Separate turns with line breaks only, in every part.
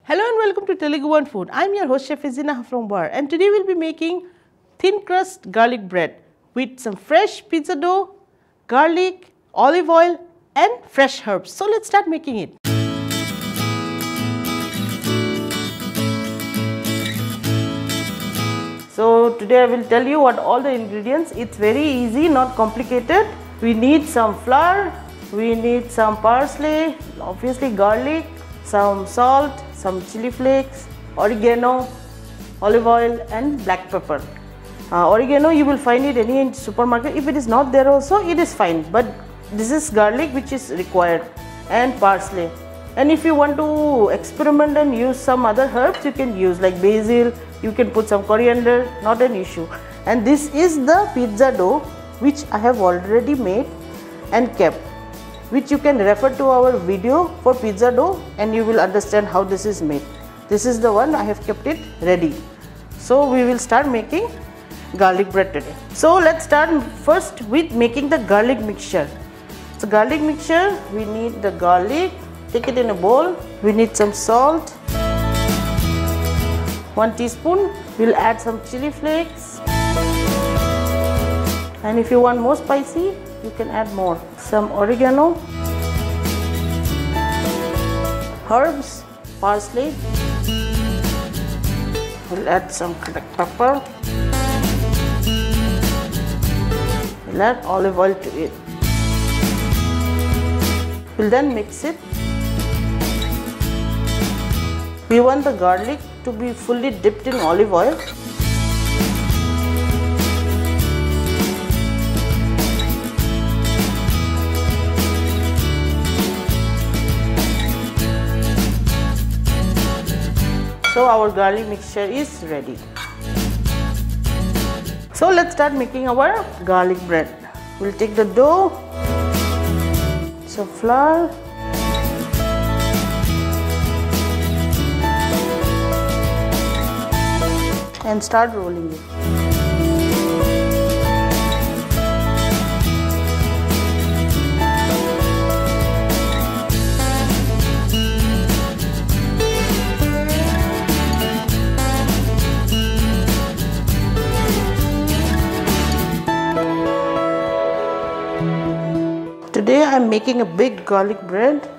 Hello and welcome to Telugu One Food. I am your host Chef Izina from Bar, and today we will be making thin crust garlic bread with some fresh pizza dough, garlic, olive oil and fresh herbs. So let's start making it. So today I will tell you what all the ingredients. It's very easy, not complicated. We need some flour, we need some parsley, obviously garlic, some salt, some chili flakes, oregano, olive oil and black pepper. Oregano you will find it any in supermarket. If it is not there also, it is fine, but this is garlic which is required, and parsley. And if you want to experiment and use some other herbs, you can use like basil, you can put some coriander, not an issue. And this is the pizza dough which I have already made and kept, which you can refer to our video for pizza dough and you will understand how this is made. This is the one I have kept it ready. So we will start making garlic bread today. So let's start first with making the garlic mixture. So garlic mixture, we need the garlic, take it in a bowl. We need some salt, 1 teaspoon. We'll add some chili flakes, and if you want more spicy, you can add more. Some oregano, herbs, parsley. We'll add some black pepper. We'll add olive oil to it. We'll then mix it. We want the garlic to be fully dipped in olive oil. So our garlic mixture is ready. So let's start making our garlic bread. We'll take the dough, some flour, and start rolling it. Today I am making a big garlic bread.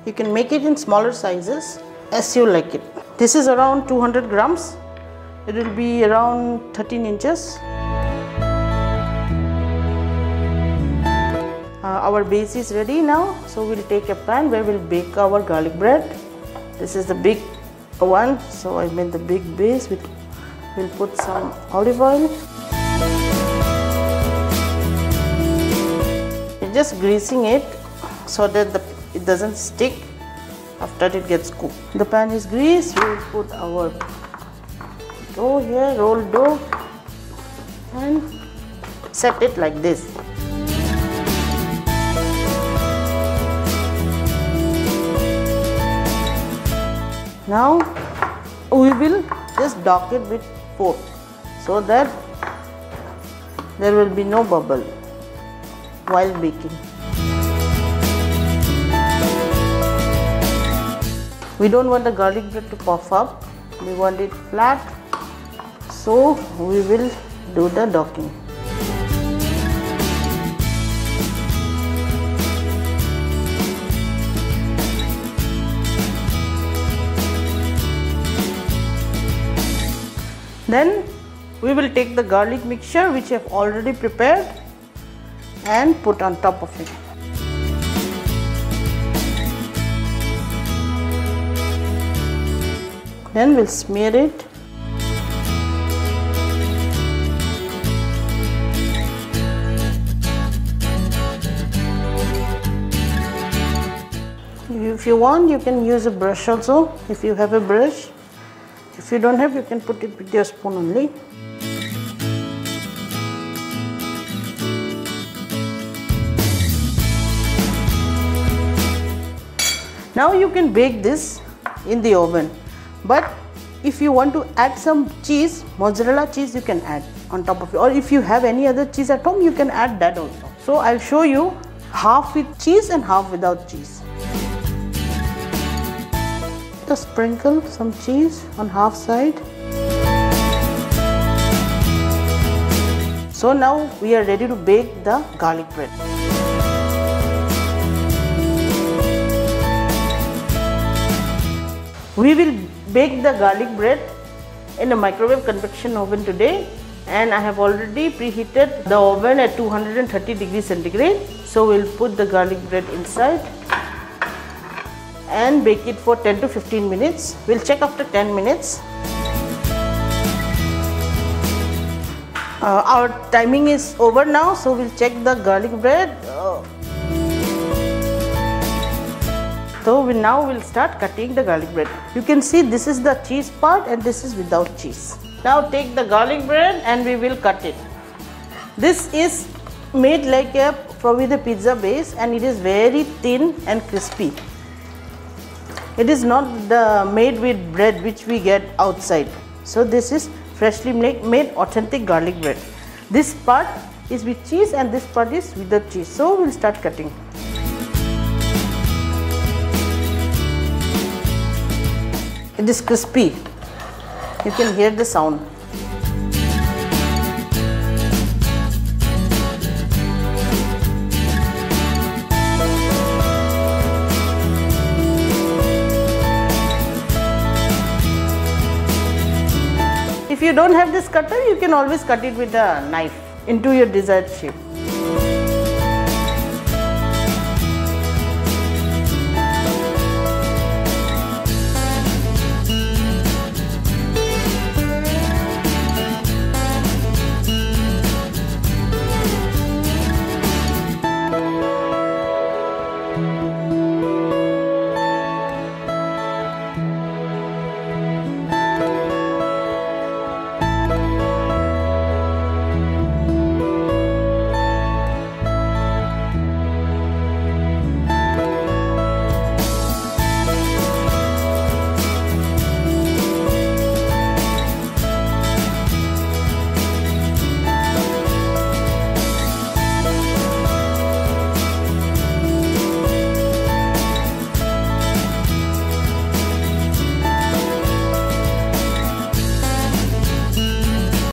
You can make it in smaller sizes as you like it. This is around 200 grams. It will be around 13 inches. Our base is ready now. So we'll take a pan where we'll bake our garlic bread. This is the big one. So I made the big base. We'll put some olive oil. Just greasing it so that it doesn't stick after it gets cooked. The pan is greased. We will put our dough here, rolled dough, and set it like this. Now we will just dock it with fork so that there will be no bubble while baking. We don't want the garlic bread to puff up. We want it flat. So we will do the docking. Then we will take the garlic mixture which I have already prepared and put on top of it. Then we'll smear it. If you want, you can use a brush also, if you have a brush. If you don't have, you can put it with your spoon only. Now you can bake this in the oven, but if you want to add some cheese, mozzarella cheese, you can add on top of it, or if you have any other cheese at home, you can add that also. So I'll show you half with cheese and half without cheese. Just sprinkle some cheese on half side. So now we are ready to bake the garlic bread. We will bake the garlic bread in a microwave convection oven today, and I have already preheated the oven at 230 degrees centigrade. So we'll put the garlic bread inside and bake it for 10 to 15 minutes. We'll check after 10 minutes. Our timing is over now, so we'll check the garlic bread. So now we'll start cutting the garlic bread. You can see this is the cheese part and this is without cheese. Now take the garlic bread and we will cut it. This is made like with a pizza base, and it is very thin and crispy. It is not made with bread which we get outside. So this is freshly made authentic garlic bread. This part is with cheese and this part is without cheese. So we'll start cutting. It is crispy. You can hear the sound. If you don't have this cutter, you can always cut it with a knife into your desired shape.